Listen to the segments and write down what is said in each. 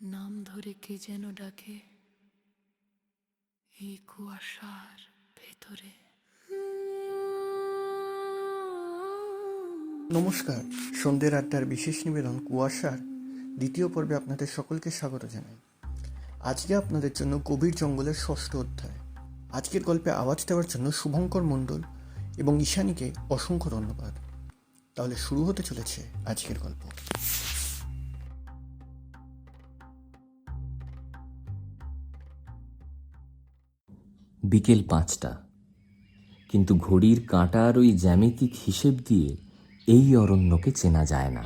নাম ধরে কে যেন ডাকে এই কুয়াশার ভেতরে। নমস্কার, সন্ধ্যের আড্ডার বিশেষ নিবেদন কুয়াশার দ্বিতীয় পর্বে আপনাদের সকলকে স্বাগত জানাই। আজকে আপনাদের জন্য গভীর জঙ্গলের ষষ্ঠ অধ্যায়। আজকের গল্পে আওয়াজ দেওয়ার জন্য শুভঙ্কর মণ্ডল এবং ঈশানীকে অসংখ্য ধন্যবাদ। তাহলে শুরু হতে চলেছে আজকের গল্প। বিকেল 5টা, কিন্তু ঘড়ির কাঁটার ওই জ্যামিতিক হিসেব দিয়ে এই অরণ্যকে চেনা যায় না।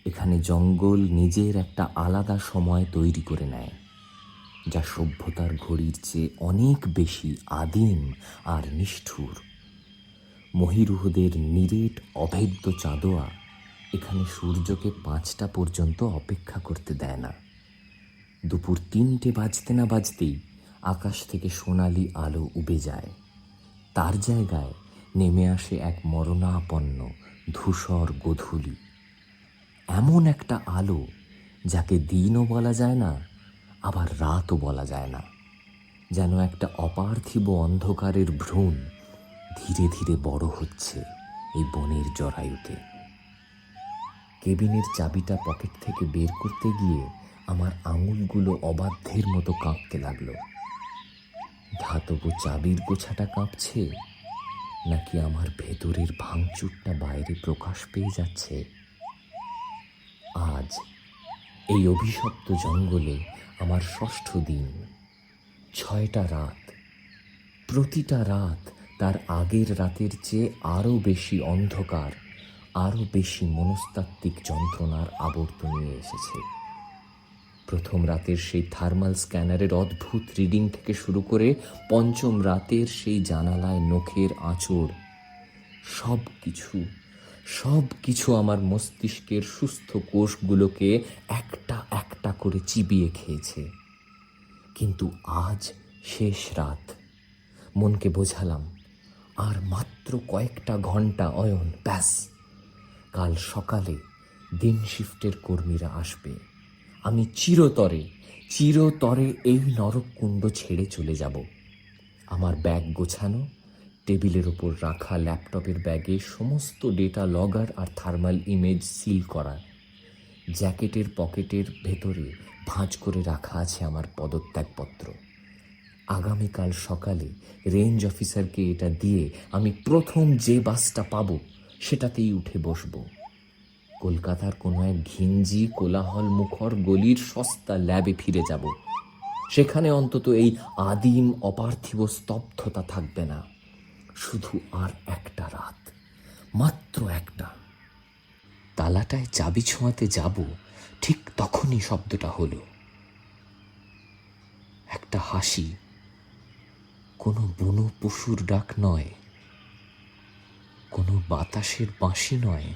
এখানে জঙ্গল নিজের একটা আলাদা সময় তৈরি করে নেয়, যা সভ্যতার ঘড়ির চেয়ে অনেক বেশি আদিম আর নিষ্ঠুর। মহিরুহদের নিরেট অভেদ্য চাঁদোয়া এখানে সূর্যকে 5টা পর্যন্ত অপেক্ষা করতে দেয় না। দুপুর 3টে বাজতে না বাজতেই আকাশ থেকে সোনালি আলো উবে যায়। তার জায়গায় নেমে আসে এক মরণাপন্ন ধূসর গোধূলি। এমন একটা আলো যাকে দিনও বলা যায় না, আবার রাতও বলা যায় না। যেন একটা অপার্থিব অন্ধকারের ভ্রূণ ধীরে ধীরে বড় হচ্ছে এই বনের জরায়ুতে। কেবিনের চাবিটা পকেট থেকে বের করতে গিয়ে আমার আঙুলগুলো অবাধ্যের মতো কাঁপতে লাগলো। ধাতব চাবির গোছাটা কাঁপছে, নাকি আমার ভেতরের ভাঙচুরটা বাইরে প্রকাশ পেয়ে যাচ্ছে? আজ এই অভিশপ্ত জঙ্গলে আমার ষষ্ঠ দিন। 6টা রাত। প্রতিটা রাত তার আগের রাতের চেয়ে আরও বেশি অন্ধকার, আরও বেশি মনস্তাত্ত্বিক যন্ত্রণার আবর্ত নিয়ে এসেছে। প্রথম রাতের সেই থার্মাল স্ক্যানারের অদ্ভুত রিডিং থেকে শুরু করে পঞ্চম রাতের সেই জানালায় নখের আঁচড়, সব কিছু আমার মস্তিষ্কের সুস্থ কোষগুলোকে একটা একটা করে চিবিয়ে খেয়েছে। কিন্তু আজ শেষ রাত। মনকে বোঝালাম, আর মাত্র কয়েকটা ঘন্টা অয়ন, ব্যাস। কাল সকালে দিন শিফটের কর্মীরা আসবে। আমি চিরতরে এই নরককুণ্ড ছেড়ে চলে যাব। আমার ব্যাগ গোছানো, টেবিলের ওপর রাখা ল্যাপটপের ব্যাগে সমস্ত ডেটা লগার আর থার্মাল ইমেজ সিল করা। জ্যাকেটের পকেটের ভেতরে ভাঁজ করে রাখা আছে আমার পদত্যাগপত্র। আগামীকাল সকালে রেঞ্জ অফিসারকে এটা দিয়ে আমি প্রথম যে বাসটা পাবো সেটাতেই উঠে বসবো। কলকাতার কোনো এক ঘিঞ্জি কোলাহল মুখর গলির সস্তা ল্যাবে ফিরে যাব। সেখানে অন্তত এই আদিম অপার্থিব স্তব্ধতা থাকবে না। শুধু আর একটা রাত, মাত্র একটা। তালাটায় চাবি ছোঁয়াতে যাব, ঠিক তখনই শব্দটা হলো। একটা হাসি, কোনো বুনো পশুর ডাক নয়, কোনো বাতাসের বাঁশি নয়,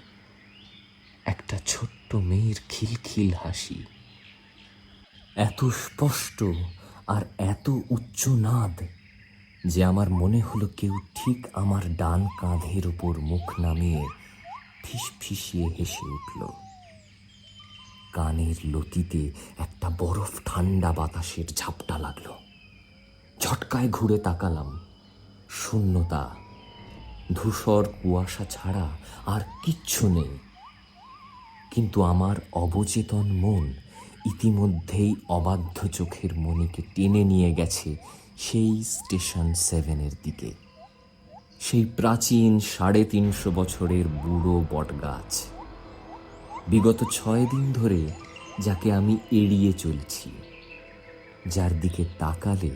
একটা ছোট্ট মেয়ের খিলখিল হাসি। এত স্পষ্ট আর এত উচ্চ নাদ যে আমার মনে হলো কেউ ঠিক আমার ডান কাঁধের উপর মুখ নামিয়ে ফিসফিসিয়ে হেসে উঠল। কানের লতিতে একটা বরফ ঠান্ডা বাতাসের ঝাপটা লাগলো। ঝটকায় ঘুরে তাকালাম। শূন্যতা, ধূসর কুয়াশা ছাড়া আর কিচ্ছু নেই। কিন্তু আমার অবচেতন মন ইতিমধ্যেই অবাধ্য চোখের মনিকে টেনে নিয়ে গেছে সেই স্টেশন 7-এর দিকে। সেই প্রাচীন 350 বছরের বুড়ো বটগাছ, বিগত 6 দিন ধরে যাকে আমি এড়িয়ে চলছি, যার দিকে তাকালে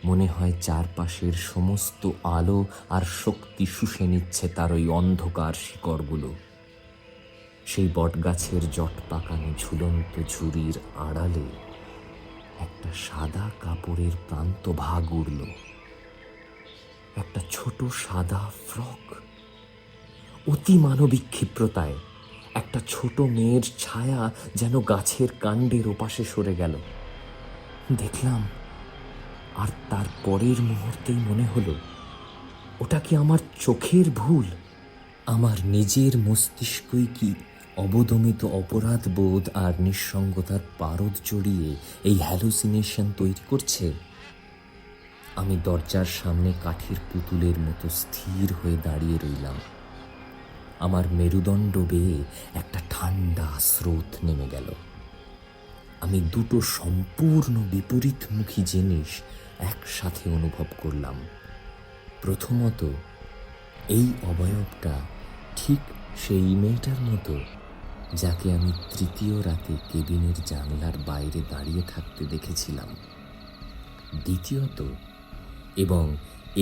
মনে হয় চারপাশের সমস্ত আলো আর শক্তি শুষে নিচ্ছে তার ওই অন্ধকার শিকড়গুলো। সেই বটগাছের জট পাকানো ঝুলন্ত ঝুড়ির আড়ালে একটা সাদা কাপড়ের প্রান্ত ভাগ উড়ল। একটা ছোট সাদা ফ্রক। অতি মানবিক ক্ষিপ্রতায় একটা ছোট মেয়ের ছায়া যেন গাছের কাণ্ডের ওপাশে সরে গেল। দেখলাম, আর তার পরের মুহূর্তেই মনে হলো ওটা কি আমার চোখের ভুল? আমার নিজের মস্তিষ্কই কি অবদমিত অপরাধ বোধ আর নিঃসঙ্গতার পারদ জড়িয়ে এই হ্যালুসিনেশন তৈরি করছে। আমি দরজার সামনে কাঠের পুতুলের মতো স্থির হয়ে দাঁড়িয়ে রইলাম। আমার মেরুদণ্ড বেয়ে একটা ঠান্ডা স্রোত নেমে গেল। আমি দুটো সম্পূর্ণ বিপরীতমুখী জিনিস একসাথে অনুভব করলাম। প্রথমত, এই অবয়বটা ঠিক সেই মেয়েটার মতো যাকে আমি তৃতীয় রাতে কেবিনের জানলার বাইরে দাঁড়িয়ে থাকতে দেখেছিলাম। দ্বিতীয়ত, এবং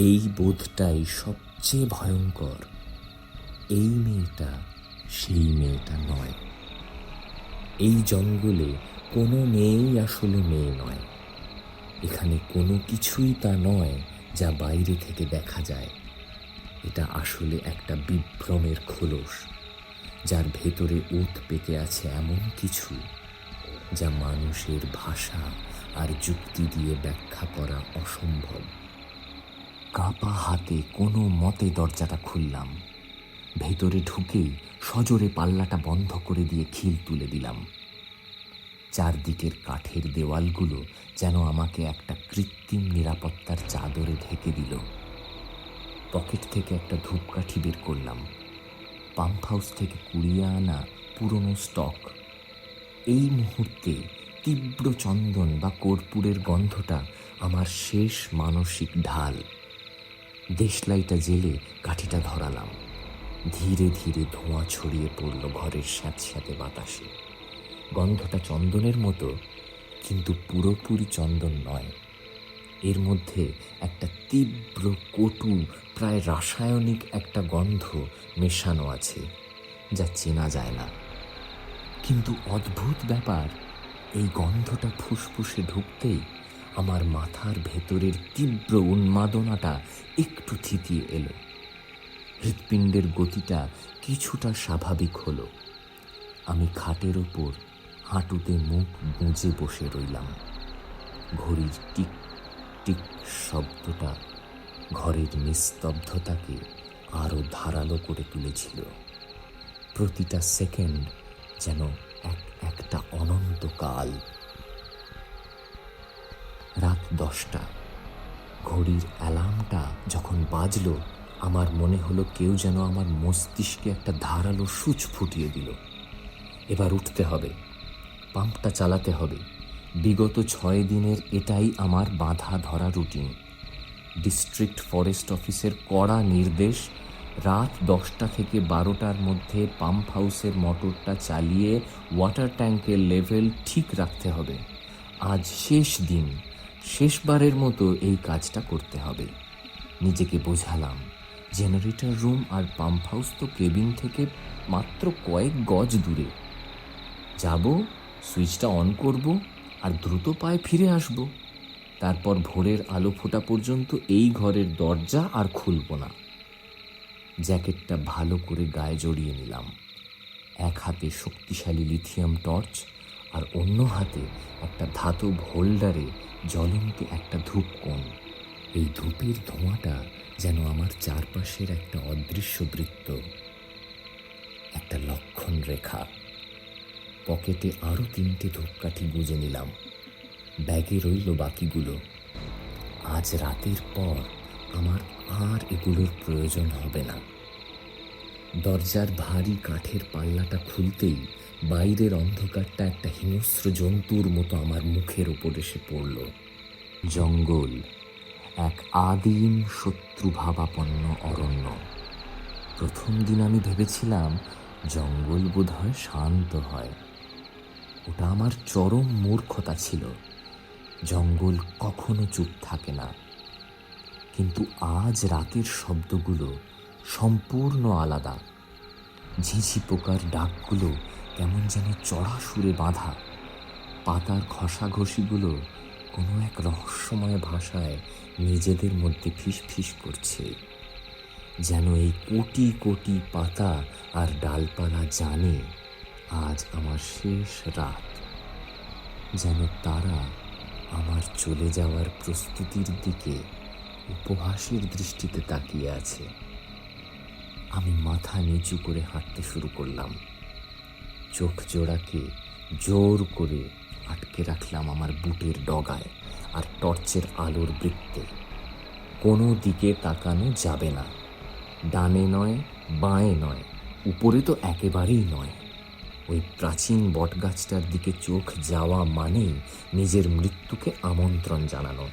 এই বোধটাই সবচেয়ে ভয়ঙ্কর, এই মেয়েটা সেই মেয়েটা নয়। এই জঙ্গলে কোনো মেয়েই আসলে মেয়ে নয়। এখানে কোনো কিছুই তা নয় যা বাইরে থেকে দেখা যায়। এটা আসলে একটা বিভ্রমের খোলস, যার ভেতরে ওত পেতে আছে এমন কিছু যা মানুষের ভাষা আর যুক্তি দিয়ে ব্যাখ্যা করা অসম্ভব। কাঁপা হাতে কোনো মতে দরজাটা খুললাম। ভেতরে ঢুকেই সজোরে পাল্লাটা বন্ধ করে দিয়ে খিল তুলে দিলাম। চারদিকের কাঠের দেওয়ালগুলো যেন আমাকে একটা কৃত্রিম নিরাপত্তার চাদরে ঢেকে দিল। পকেট থেকে একটা ধূপকাঠি বের করলাম। পাম্প হাউস থেকে কুড়িয়ে আনা পুরনো স্টক। এই মুহূর্তে তীব্র চন্দন বা কর্পূরের গন্ধটা আমার শেষ মানসিক ঢাল। দেশলাইটা জেলে কাঠিটা ধরালাম। ধীরে ধীরে ধোঁয়া ছড়িয়ে পড়ল ঘরের স্যাঁতস্যাঁতে বাতাসে। গন্ধটা চন্দনের মতো, কিন্তু পুরোপুরি চন্দন নয়। এর মধ্যে একটা তীব্র কটু প্রায় রাসায়নিক একটা গন্ধ মেশানো আছে, যা চেনা যায় না। কিন্তু অদ্ভুত ব্যাপার, এই গন্ধটা ফুসফুসে ঢুকতেই আমার মাথার ভেতরের তীব্র উন্মাদনাটা একটু থিতিয়ে এলো। হৃৎপিণ্ডের গতিটা কিছুটা স্বাভাবিক হলো। আমি খাটের ওপর হাঁটুতে মুখ গুঁজে বসে রইলাম। ঘড়ির টিক টিক শব্দটা ঘরের নিস্তব্ধতাকে আরো ধারালো করে তুলেছিল। প্রতিটা সেকেন্ড যেন একটা অনন্তকাল। রাত 10টা। ঘড়ির অ্যালার্মটা যখন বাজলো, আমার মনে হলো কেউ যেন আমার মস্তিষ্কে একটা ধারালো সূচ ফুটিয়ে দিল। এবার উঠতে হবে, পাম্পটা চালাতে হবে। বিগত 6 দিনের এটাই আমার বাঁধা ধরা রুটিন। ডিস্ট্রিক্ট ফরেস্ট অফিসের কড়া নির্দেশ, রাত 10টা থেকে 12টার মধ্যে পাম্প হাউসের মোটরটা চালিয়ে ওয়াটার ট্যাঙ্কের লেভেল ঠিক রাখতে হবে। আজ শেষ দিন, শেষবারের মতো এই কাজটা করতে হবে। নিজেকে বোঝালাম, জেনারেটর রুম আর পাম্প হাউস তো কেবিন থেকে মাত্র কয়েক গজ দূরে। যাব, সুইচটা অন করব আর দ্রুত পায়ে ফিরে আসব। তারপর ভোরের আলো ফোটা পর্যন্ত এই ঘরের দরজা আর খুলব না। জ্যাকেটটা ভালো করে গায়ে জড়িয়ে নিলাম। এক হাতে শক্তিশালী লিথিয়াম টর্চ আর অন্য হাতে একটা ধাতব হোল্ডারে জ্বলন্ত একটা ধূপকোণ। এই ধূপের ধোঁয়াটা যেন আমার চারপাশের একটা অদৃশ্য বৃত্ত, একটা লক্ষণ রেখা। পকেটে আরও 3টে ধূপকাঠি গুঁজে নিলাম। ব্যাগে রইল বাকিগুলো। আজ রাতের পর আমার আর এগুলোর প্রয়োজন হবে না। দরজার ভারী কাঠের পাল্লাটা খুলতেই বাইরের অন্ধকারটা একটা হিংস্র জন্তুর মতো আমার মুখের ওপর এসে পড়ল। জঙ্গল, এক আদিম শত্রুভাবাপন্ন অরণ্য। প্রথম দিন আমি ভেবেছিলাম জঙ্গল বোধহয় শান্ত হয়। ওটা আমার চরম মূর্খতা ছিল। জঙ্গল কখনো চুপ থাকে না। কিন্তু আজ রাতের শব্দগুলো সম্পূর্ণ আলাদা। ঝিঝি পোকার ডাকগুলো কেমন যেন চড়া সুরে বাঁধা। পাতার ঘষাঘষিগুলো কোনো এক রহস্যময় ভাষায় নিজেদের মধ্যে ফিসফিস করছে, যেন এই কোটি কোটি পাতা আর ডালপালা জানে আজ আমার শেষ রাত। যেন তারা আমার চলে যাওয়ার প্রস্তুতির দিকে উপহাসের দৃষ্টিতে তাকিয়ে আছে। আমি মাথা নিচু করে হাঁটতে শুরু করলাম। চোখ জোড়াকে জোর করে আটকে রাখলাম আমার বুটের ডগায় আর টর্চের আলোর বৃত্তে। কোনো দিকে তাকানো যাবে না, ডানে নয়, বাঁয়ে নয়, উপরে তো একেবারেই নয়। ওই প্রাচীন বটগাছটার দিকে চোখ যাওয়া মানেই নিজের মৃত্যুকে আমন্ত্রণ জানানো।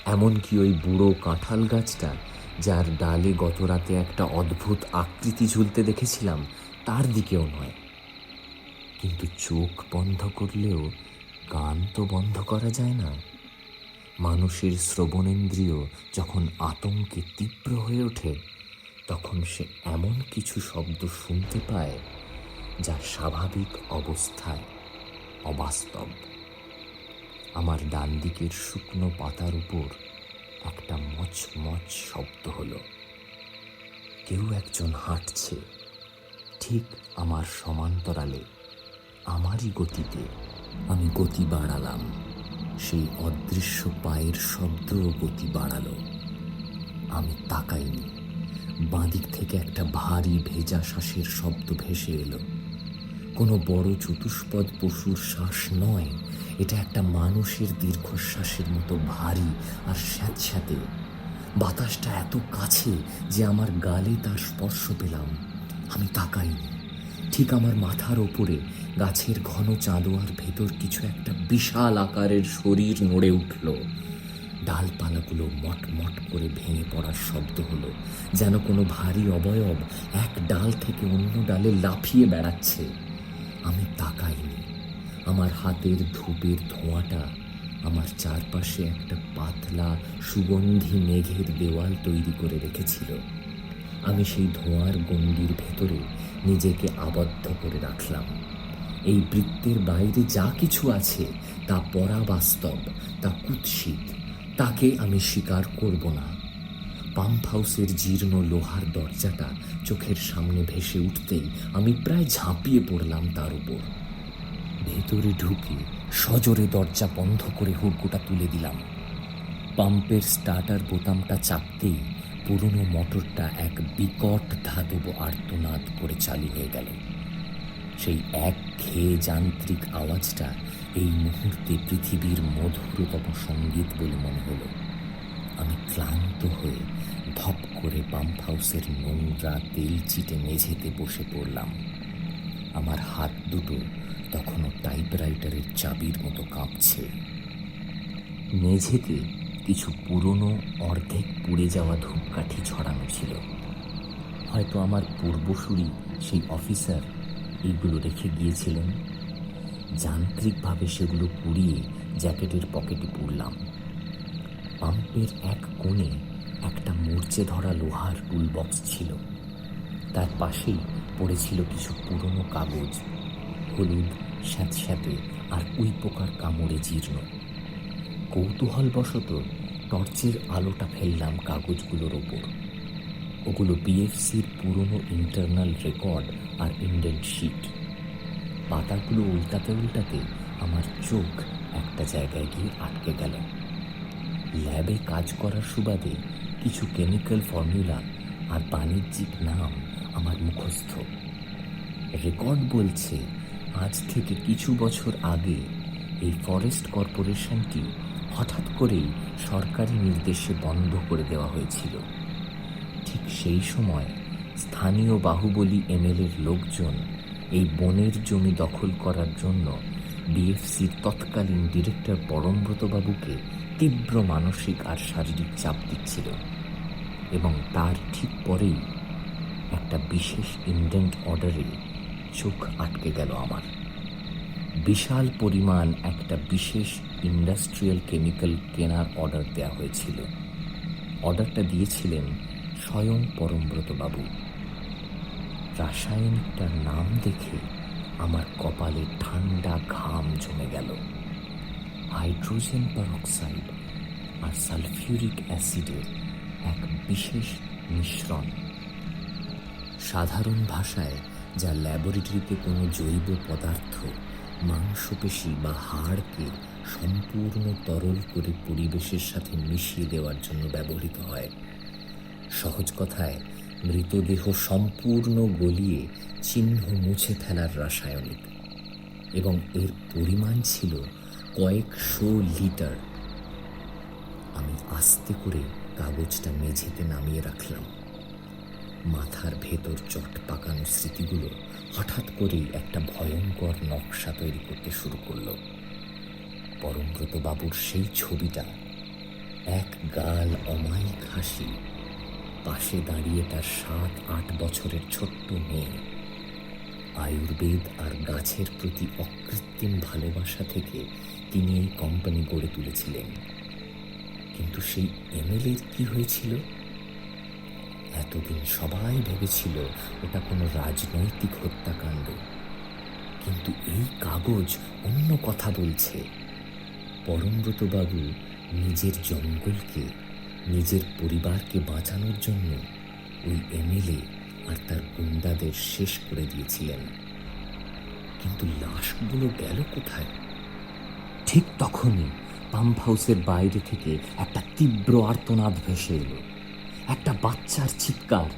এমনকি ওই বুড়ো কাঁঠাল গাছটা, যার ডালে গত রাতে একটা অদ্ভুত আকৃতি ঝুলতে দেখেছিলাম, তার দিকেও নয়। কিন্তু চোখ বন্ধ করলেও কান তো বন্ধ করা যায় না। মানুষের শ্রবণেন্দ্রিয় যখন আতঙ্কে তীব্র হয়ে ওঠে, তখন সে এমন কিছু শব্দ শুনতে পায় যা স্বাভাবিক অবস্থায় অবাস্তব। আমার ডান দিকের শুকনো পাতার উপর একটা মচমচ শব্দ হলো। কেউ একজন হাঁটছে ঠিক আমার সমান্তরালে, আমারই গতিতে। আমি গতি বাড়ালাম, সেই অদৃশ্য পায়ের শব্দও গতি বাড়ালো। আমি তাকাইনি। বাঁদিক থেকে একটা ভারী ভেজা শ্বাসের শব্দ ভেসে এলো। কোনো বড় চতুষ্পদ পশুর শ্বাস নয়, এটা একটা মানুষের দীর্ঘশ্বাসের মতো ভারী আর স্যাঁতস্যাঁতে। বাতাসটা এত কাছে যে আমার গালে তার স্পর্শ পেলাম। আমি তাকাইনি। ঠিক আমার মাথার ওপরে গাছের ঘন চাঁদোয়ার ভেতর কিছু একটা বিশাল আকারের শরীর নড়ে উঠল। ডালপালাগুলো মটমট করে ভেঙে পড়ার শব্দ হলো, যেন কোনো ভারী অবয়ব এক ডাল থেকে অন্য ডালে লাফিয়ে বেড়াচ্ছে। আমি তাকাইনি। আমার হাতের ধূপের ধোঁয়াটা আমার চারপাশে একটা পাতলা সুগন্ধি মেঘের দেওয়াল তৈরি করে রেখেছিল। আমি সেই ধোঁয়ার গণ্ডির ভেতরে নিজেকে আবদ্ধ করে রাখলাম। এই বৃত্তের বাইরে যা কিছু আছে তা পরাবাস্তব, তা কুৎসিত, তাকে আমি স্বীকার করব না। পাম্প হাউসের জীর্ণ লোহার দরজাটা চোখের সামনে ভেসে উঠতেই আমি প্রায় ঝাঁপিয়ে পড়লাম তার উপর। ভেতরে ঢুকে সজোরে দরজা বন্ধ করে হুড়কোটা তুলে দিলাম। পাম্পের স্টার্টার বোতামটা চাপতেই পুরনো মোটরটা এক বিকট ধাতব আর্তনাদ করে চালু হয়ে গেল। সেই একঘেয়ে যান্ত্রিক আওয়াজটা এই মুহূর্তে পৃথিবীর মধুরতম সঙ্গীত বলে মনে হলো। আমি ক্লান্ত হয়ে ধপ করে পাম্প হাউসের নোংরা তেল চিটে মেঝেতে বসে পড়লাম। আমার হাত দুটো তখনও টাইপরাইটারের চাবির মতো কাঁপছে। মেঝেতে কিছু পুরনো অর্ধেক পুড়ে যাওয়া ধূপকাঠি ছড়ানো ছিল। হয়তো আমার পূর্বসূরি সেই অফিসার এইগুলো রেখে গিয়েছিলেন। যান্ত্রিকভাবে সেগুলো কুড়িয়ে জ্যাকেটের পকেটে পুরলাম। পাম্পের এক কোণে একটা মরচে ধরা লোহার টুল বক্স ছিল। তার পাশেই পড়েছিল কিছু পুরনো কাগজ, হলুদ, স্যাঁতস্যাঁতে আর উইপোকার কামড়ে জীর্ণ। কৌতূহলবশত টর্চের আলোটা ফেললাম কাগজগুলোর ওপর। ওগুলো বিএফসির পুরনো ইন্টারনাল রেকর্ড আর ইন্ডেন্ট শিট। পাতাগুলো উল্টাতে উল্টাতে আমার চোখ একটা জায়গায় গিয়ে আটকে গেল। ল্যাবে কাজ করার সুবাদে কিছু কেমিক্যাল ফর্মুলা আর বাণিজ্যিক নাম আমার মুখস্থ। রেকর্ড বলছে আজ থেকে কিছু বছর আগে এই ফরেস্ট কর্পোরেশনটি হঠাৎ করেই সরকারি নির্দেশে বন্ধ করে দেওয়া হয়েছিল। ঠিক সেই সময় স্থানীয় বাহুবলী এমএলএর লোকজন এই বনের জমি দখল করার জন্য বিএফসির তৎকালীন ডিরেক্টর পরমব্রতবাবুকে তীব্র মানসিক আর শারীরিক চাপ দিচ্ছিল। এবং তার ঠিক পরেই একটা বিশেষ ইন্ডেন্ট অর্ডারে চোখ আটকে গেল আমার। বিশাল পরিমাণ একটা বিশেষ ইন্ডাস্ট্রিয়াল কেমিক্যাল কেনার অর্ডার দেওয়া হয়েছিল। অর্ডারটা দিয়েছিলেন স্বয়ং পরমব্রতবাবু। রাসায়নিকটার নাম দেখে আমার কপালে ঠান্ডা ঘাম জমে গেল। হাইড্রোজেন পারঅক্সাইড আর সালফিউরিক অ্যাসিডের এক বিশেষ মিশ্রণ। সাধারণ ভাষায় যা ল্যাবরেটরিতে কোনো জৈব পদার্থ মাংসপেশি বা হাড়কে সম্পূর্ণ তরল করে পরিবেশের সাথে মিশিয়ে দেওয়ার জন্য ব্যবহৃত হয়। সহজ কথায় মৃতদেহ সম্পূর্ণ গলিয়ে চিহ্ন মুছে ফেলার রাসায়নিক, এবং এর পরিমাণ ছিল কয়েকশো লিটার। আমি আস্তে করে কাগজটা মেঝেতে নামিয়ে রাখলাম। মাথার ভেতর চট পাকানো স্মৃতিগুলো হঠাৎ করেই একটা ভয়ঙ্কর নকশা তৈরি করতে শুরু করলো। পরমব্রত বাবুর সেই ছবিটা, এক গাল অমায়িক হাসি, পাশে দাঁড়িয়ে তার 7-8 বছরের ছোট্ট মেয়ে। আয়ুর্বেদ আর গাছের প্রতি অকৃত্রিম ভালোবাসা থেকে তিনি এই কোম্পানি গড়ে তুলেছিলেন। কিন্তু সেই এমএলএর কি হয়েছিল? এতদিন সবাই ভেবেছিল ওটা কোনো রাজনৈতিক হত্যাকাণ্ড, কিন্তু এই কাগজ অন্য কথা বলছে। পরমব্রতবাবু নিজের জঙ্গলকে, নিজের পরিবারকে বাঁচানোর জন্য ওই এমএলএ আর তার গুন্ডাদের শেষ করে দিয়েছিলেন। কিন্তু লাশগুলো গেল কোথায়? ঠিক তখনই পাম্প হাউসের বাইরে থেকে একটা তীব্র আর্তনাদ ভেসে এলো, একটা বাচ্চার চিৎকার।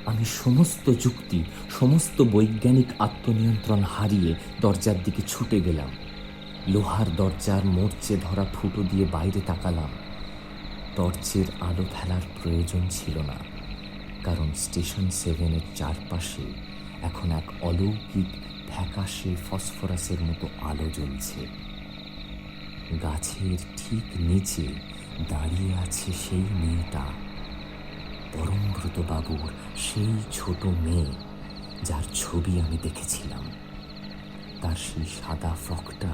আমি সমস্ত যুক্তি, সমস্ত বৈজ্ঞানিক আত্মনিয়ন্ত্রণ হারিয়ে দরজার দিকে ছুটে গেলাম। লোহার দরজার মরচে ধরা ফুটো দিয়ে বাইরে তাকালাম। টর্চের আলো ফেলার প্রয়োজন ছিল না, কারণ স্টেশন 7-এর চারপাশে এখন এক অলৌকিক ফ্যাকাশে ফসফরাসের মতো আলো জ্বলছে। গাছের ঠিক নিচে দাঁড়িয়ে আছে সেই মেয়েটা, পরমব্রত বাবুর সেই ছোট মেয়ে যার ছবি আমি দেখেছিলাম। তার সেই সাদা ফ্রকটা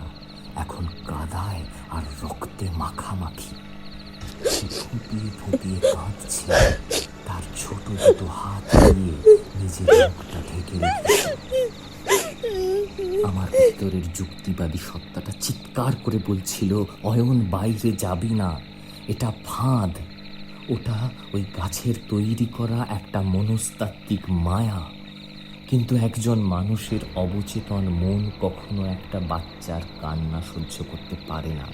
এখন কাদায় আর রক্তে মাখামাখি। সে ফুঁপিয়ে ফুঁপিয়ে কাঁদছে, তার ছোট দুটো হাত দিয়ে নিজের মুখটা ঢেকে রেখেছে। আমার ভিতরের যুক্তিবাদী সত্তাটা চিৎকার করে বলছিল, অয়ন বাইরে যাবি না, এটা ফাঁদ। ওটা ওই গাছের তৈরি করা একটা মনস্তাত্ত্বিক মায়া। কিন্তু একজন মানুষের অবচেতন মন কখনো একটা বাচ্চার কান্না সহ্য করতে পারে না,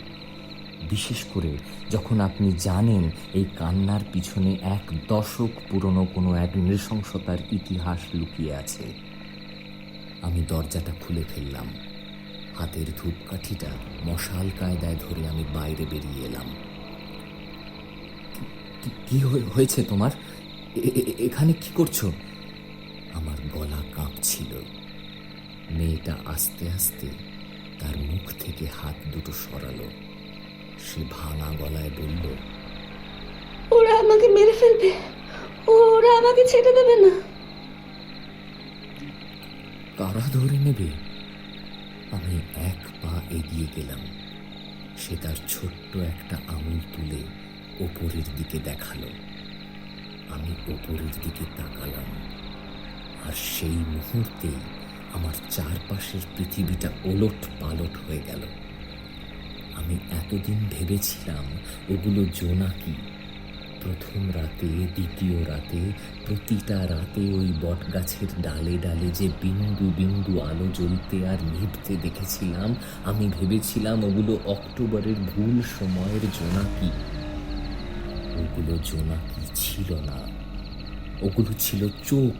বিশেষ করে যখন আপনি জানেন এই কান্নার পিছনে 1 দশক পুরনো কোনো এক নৃশংসতার ইতিহাস লুকিয়ে আছে। আমি দরজাটা খুলে ফেললাম। হাতের ধূপকাঠিটা মশাল কায়দায় ধরে আমি বাইরে বেরিয়ে এলাম। কি হয়েছে তোমার? এখানে কি করছো? আমার গলা কাঁপছিল। মেয়েটা আস্তে আস্তে তার মুখ থেকে হাত দুটো সরালো। সে ভাঙা গলায় বলল, ওরা আমাকে মেরে ফেলবে, ওরা আমাকে ছেড়ে দেবে না। কারা ধরে নেবে? আমি 1 পা এগিয়ে গেলাম। সে তার ছোট্ট একটা আঙুল তুলে ওপরের দিকে দেখালো। আমি ওপরের দিকে তাকালাম, আর সেই মুহূর্তেই আমার চারপাশের পৃথিবীটা ওলট পালট হয়ে গেল। আমি এতদিন ভেবেছিলাম ওগুলো জোনাকি। প্রথম রাতে, দ্বিতীয় রাতে, প্রতিটা রাতে ওই বটগাছের ডালে ডালে যে বিন্দু বিন্দু আলো জ্বলতে আর নিভতে দেখেছিলাম, আমি ভেবেছিলাম ওগুলো অক্টোবরের ভুল সময়ের জোনাকি। ওগুলো জোনাকি ছিল না, ওগুলো ছিল চোখ।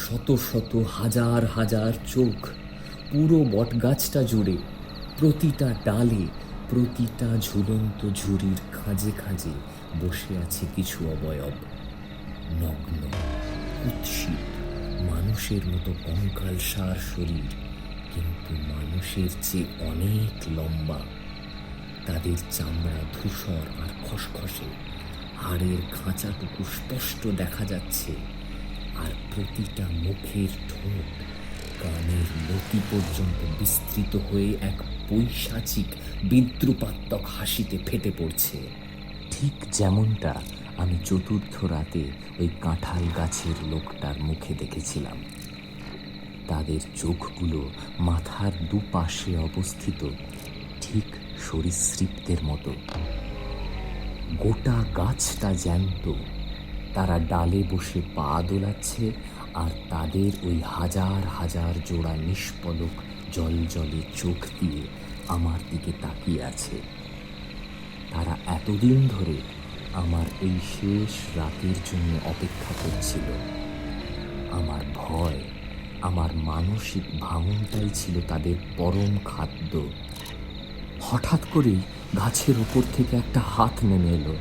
শত শত হাজার হাজার চোখ, পুরো বটগাছটা জুড়ে, প্রতিটা ডালে, প্রতিটা ঝুলন্ত ঝুড়ির খাঁজে খাঁজে বসে আছে কিছু অবয়ব। নগ্ন, কুৎসিত, মানুষের মতো কঙ্কালসার শরীর, কিন্তু মানুষের চেয়ে অনেক লম্বা। তাদের চামড়া ধূসর আর খসখসে, হাড়ের খাঁচাটুকু স্পষ্ট দেখা যাচ্ছে, আর প্রতিটা মুখের ঠোঁট কানের লতি পর্যন্ত বিস্তৃত হয়ে এক পৈশাচিক বিদ্রুপাত্মক হাসিতে ফেটে পড়ছে। ঠিক যেমনটা আমি চতুর্থ রাতে ওই কাঁঠাল গাছের লোকটার মুখে দেখেছিলাম। তাদের চোখগুলো মাথার দুপাশে অবস্থিত, ঠিক সরীসৃপদের মতো। গোটা গাছটা জ্যান্ত। তারা ডালে বসে পা দোলাচ্ছে, আর তাদের ওই হাজার হাজার জোড়া নিষ্পলক জলজলে চোখ দিয়ে আমার দিকে তাকিয়ে আছে। তারা এতদিন ধরে আমার এই শেষ রাতের জন্য অপেক্ষা করছিল। আমার ভয়, আমার মানসিক ভাঙনটাই ছিল তাদের পরম খাদ্য। হঠাৎ করেই গাছের উপর থেকে একটা হাত নেমে এলো।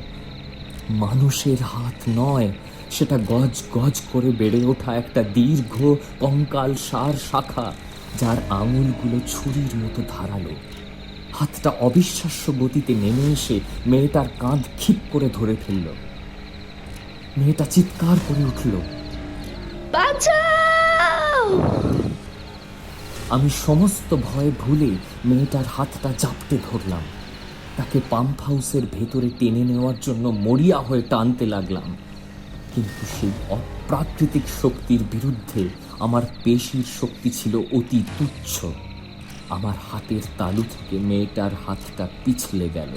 মানুষের হাত নয়, সেটা গজ গজ করে বেড়ে ওঠা একটা দীর্ঘ কঙ্কাল সার শাখা, যার আঙুলগুলো ছুরির মতো ধারালো। হাতটা অবিশ্বাস্য গতিতে নেমে এসে মেয়েটার কাঁধ ক্ষিপ করে ধরে ফেলল। মেয়েটা চিৎকার করে উঠল। বাঁচাও! আমি সমস্ত ভয় ভুলে মেয়েটার হাতটা জাপটে ধরলাম। তাকে পাম্প হাউসের ভেতরে টেনে নেওয়ার জন্য মরিয়া হয়ে টানতে লাগলাম, কিন্তু সেই অপ্রাকৃতিক শক্তির বিরুদ্ধে আমার পেশির শক্তি ছিল অতি তুচ্ছ। আমার হাতের তালু থেকে মেয়েটার হাতটা পিছলে গেল।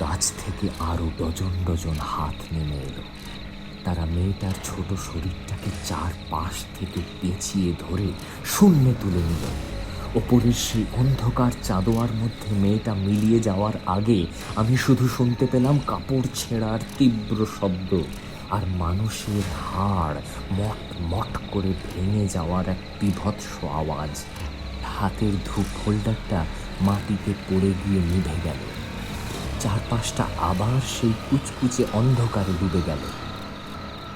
গাছ থেকে আরো ডজন ডজন হাত নেমে এলো। তারা মেয়েটার ছোট শরীরটাকে চারপাশ থেকে পেঁচিয়ে ধরে শূন্যে তুলে নিল। ওপরের সেই অন্ধকার চাদোয়ার মধ্যে মেয়েটা মিলিয়ে যাওয়ার আগে আমি শুধু শুনতে পেলাম কাপড় ছেঁড়ার তীব্র শব্দ আর মানুষের হাড় মট মট করে ভেঙে যাওয়ার এক বীভৎস আওয়াজ। হাতের ধূপ হোল্ডারটা মাটিতে পড়ে গিয়ে নিভে গেল। চারপাশটা আবার সেই কুচকুচে অন্ধকারে ডুবে গেল।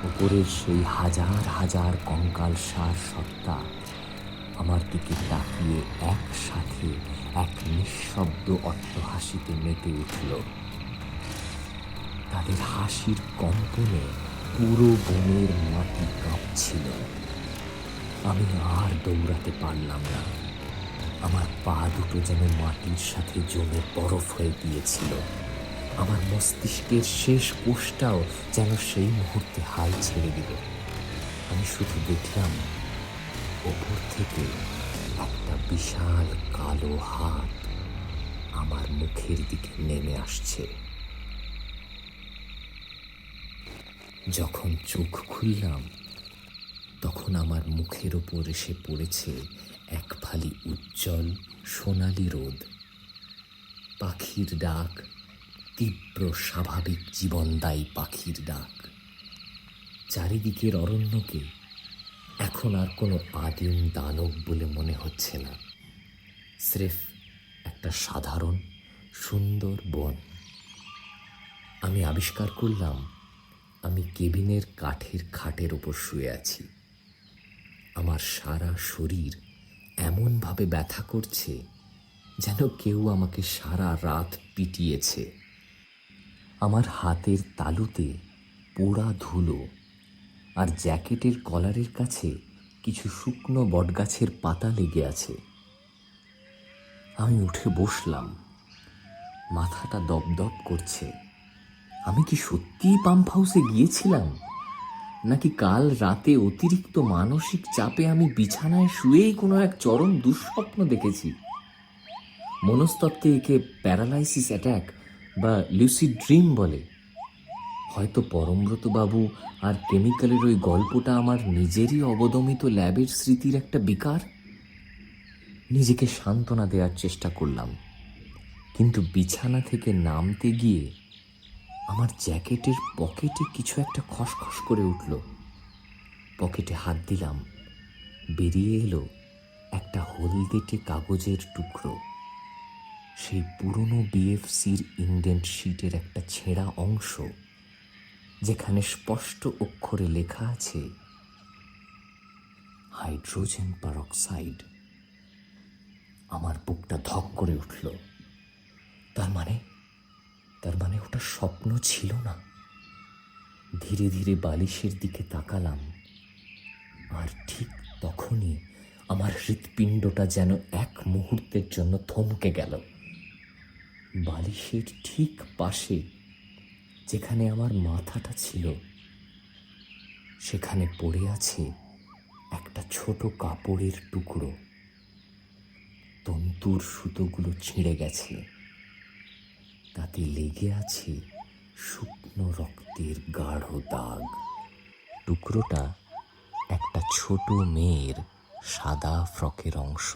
উপরের সেই হাজার হাজার কঙ্কাল সার সত্তা আমার দিকে তাকিয়ে একসাথে এক নিঃশব্দ অট্টহাসিতে মেতে উঠল। তাদের হাসির কম্পনে পুরো বনের মাটি কাঁপছিল। আমি আর দৌড়াতে পারলাম না। আমার পা দুটো যেন মাটির সাথে জমে বরফ হয়ে গিয়েছিল। আমার মস্তিষ্কের শেষ কোষটাও যেন সেই মুহূর্তে হাল ছেড়ে দিল। আমি শুধু দেখলাম ওপর থেকে একটা বিশাল কালো হাত আমার মুখের দিকে নেমে আসছে। যখন চোখ খুললাম তখন আমার মুখের ওপর এসে পড়েছে এক ফালি উজ্জ্বল সোনালি রোদ। পাখির ডাক, তীব্র স্বাভাবিক জীবনদায়ী পাখির ডাক। চারিদিকের অরণ্যকে এখন আর কোনো আদিম দানব বলে মনে হচ্ছে না, স্রেফ একটা সাধারণ সুন্দর বন। আমি আবিষ্কার করলাম আমি কেবিনের কাঠের খাটের ওপর শুয়ে আছি। আমার সারা শরীর এমনভাবে ব্যথা করছে যেন কেউ আমাকে সারা রাত পিটিয়েছে। আমার হাতের তালুতে পোড়া ধুলো, আর জ্যাকেটের কলারের কাছে কিছু শুকনো বটগাছের পাতা লেগে আছে। আমি উঠে বসলাম, মাথাটা দপদপ করছে। আমি কি সত্যিই পাম্প হাউসে গিয়েছিলাম, নাকি কাল রাতে অতিরিক্ত মানসিক চাপে আমি বিছানায় শুয়েই কোনো এক চরম দুঃস্বপ্ন দেখেছি? মনস্তত্ত্বে একে প্যারালাইসিস অ্যাট্যাক বা লুসিড ড্রিম বলে। হয়তো পরমব্রত বাবু আর কেমিক্যালের ওই গল্পটা আমার নিজেরই অবদমিত ল্যাবের স্মৃতির একটা বিকার। নিজেকে সান্ত্বনা দেওয়ার চেষ্টা করলাম, কিন্তু বিছানা থেকে নামতে গিয়ে আমার জ্যাকেটের পকেটে কিছু একটা খসখস করে উঠল। পকেটে হাত দিলাম, বেরিয়ে এলো একটা হলদেটে কাগজের টুকরো। সেই পুরনো বিএফসির ইন্ডেন্ট শিটের একটা ছেঁড়া অংশ, যেখানে স্পষ্ট অক্ষরে লেখা আছে হাইড্রোজেন পারক্সাইড। আমার বুকটা ধক করে উঠল। তার মানে ওটা স্বপ্ন ছিল না। ধীরে ধীরে বালিশের দিকে তাকালাম, আর ঠিক তখনই আমার হৃৎপিণ্ডটা যেন এক মুহূর্তের জন্য থমকে গেল। বালিশের ঠিক পাশে, যেখানে আমার মাথাটা ছিল, সেখানে পড়ে আছে একটা ছোট কাপড়ের টুকরো। তন্তুর সুতোগুলো ছিঁড়ে গেছে, তাতে লেগে আছে শুকনো রক্তের গাঢ় দাগ। টুকরোটা একটা ছোট মেয়ের সাদা ফ্রকের অংশ।